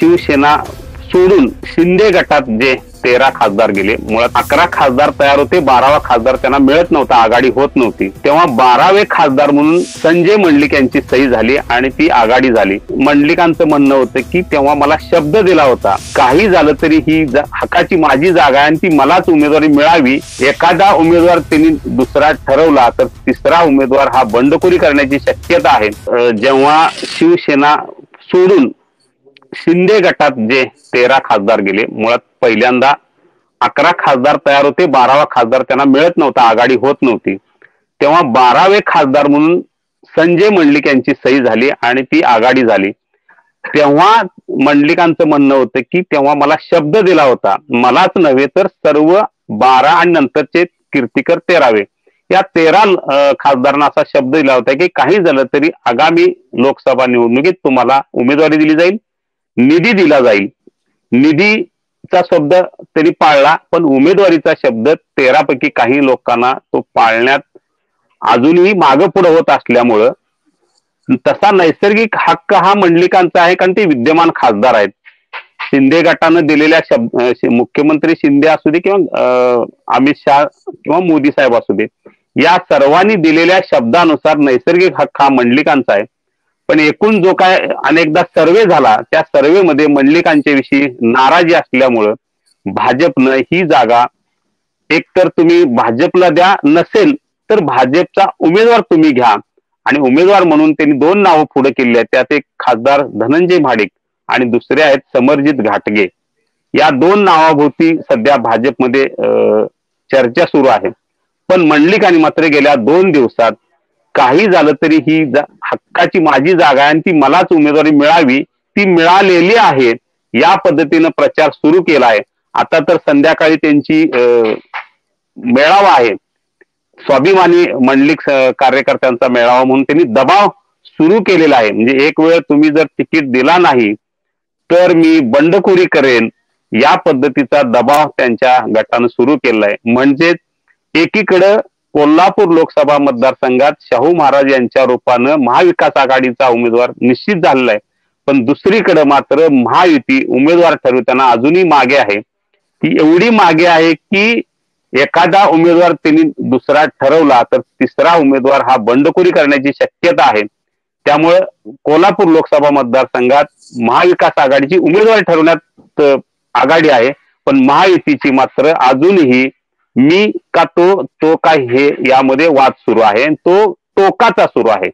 शिवसेना सोडून शिंदे गटात जे 13 खासदार गेले, मुळात 11 खासदार तयार होते, 12वा खासदार त्यांना मिळत नव्हता, आघाडी होत नव्हती, तेव्हा 12वे खासदार म्हणून संजय मंडलिक यांची सही झाली आणि ती आघाडी झाली. मंडलिकांचं म्हणणं होतं की तेव्हा मला शब्द दिला होता, काही झालं तरी ही हक्काची माझी जागा आहे आणि ती मलाच उमेदवारी मिळावी. एखादा उमेदवार त्यांनी दुसरा ठरवला तर तिसरा उमेदवार हा बंडखोरी करण्याची शक्यता आहे. जेव्हा शिवसेना सोडून शिंदे गटात जे 13 खासदार गेले, मुळात पहिल्यांदा 11 खासदार तयार होते, 12वा खासदार त्यांना मिळत नव्हता, आघाडी होत नव्हती, तेव्हा 12वे खासदार म्हणून संजय मंडलिक यांची सही झाली आणि ती आघाडी झाली. तेव्हा मंडलिकांचं म्हणणं होतं की तेव्हा मला शब्द दिला होता, मलाच नव्हे तर सर्व 12 आणि नंतरचे कीर्तिकर 13वे या 13 खासदारांना असा शब्द दिला होता की काही झालं तरी आगामी लोकसभा निवडणुकीत तुम्हाला उमेदवारी दिली जाईल, निधी दिला जाईल. निधीचा शब्द त्यांनी पाळला, पण उमेदवारीचा शब्द 13 पैकी काही लोकांना तो पाळण्यात अजूनही मागं पुढे होत असल्यामुळं तसा नैसर्गिक हक्क हा मंडलिकांचा आहे, कारण ते विद्यमान खासदार आहेत. शिंदे गटानं दिलेल्या मुख्यमंत्री शिंदे असू दे किंवा अमित शहा किंवा मोदी साहेब असू दे, या सर्वांनी दिलेल्या शब्दानुसार नैसर्गिक हक्क हा मंडलिकांचा आहे. पण एकूण जो काय अनेकदा सर्वे झाला, त्या सर्वेमध्ये मंडलिकांच्या विषयी नाराजी असल्यामुळं भाजपनं ही जागा एकतर तुम्ही भाजपला द्या, नसेल तर भाजपचा उमेदवार तुम्ही घ्या. आणि उमेदवार म्हणून त्यांनी 2 नावं पुढे केली आहेत, त्यात एक खासदार धनंजय महाडिक आणि दुसरे आहेत समरजित घाटगे. या 2 नावाभोवती सध्या भाजपमध्ये चर्चा सुरू आहे. पण मंडलिकांनी मात्र गेल्या 2 दिवसात काही झालं तरी ही हक्काची माझी जागा आहे आणि ती मलाच उमेदवारी मिळावी, ती मिळालेली आहे, या पद्धतीनं प्रचार सुरू केला आहे. आता तर संध्याकाळी त्यांची मेळावा आहे, स्वाभिमानी मंडलिक कार्यकर्त्यांचा मेळावा म्हणून त्यांनी दबाव सुरू केलेला आहे. म्हणजे एक वेळ तुम्ही जर तिकीट दिला नाही तर मी बंडखोरी करेन, या पद्धतीचा दबाव त्यांच्या गटानं सुरू केला आहे. म्हणजेच एकीकडे कोल्हापूर लोकसभा मतदारसंघात शाहू महाराज यांच्या रूपानं महाविकास आघाडीचा उमेदवार निश्चित झालेला आहे, पण दुसरीकडे मात्र महायुती उमेदवार ठरवताना अजूनही मागे आहे. ती एवढी मागे आहे की एखादा उमेदवार त्यांनी दुसरा ठरवला तर तिसरा उमेदवार हा बंडखोरी करण्याची शक्यता आहे. त्यामुळे कोल्हापूर लोकसभा मतदारसंघात महाविकास आघाडीची उमेदवार ठरवण्यात आघाडी आहे, पण महायुतीची मात्र अजूनही मी का तो काय हे यामध्ये वाद सुरू आहे, तो टोकाचा सुरू आहे.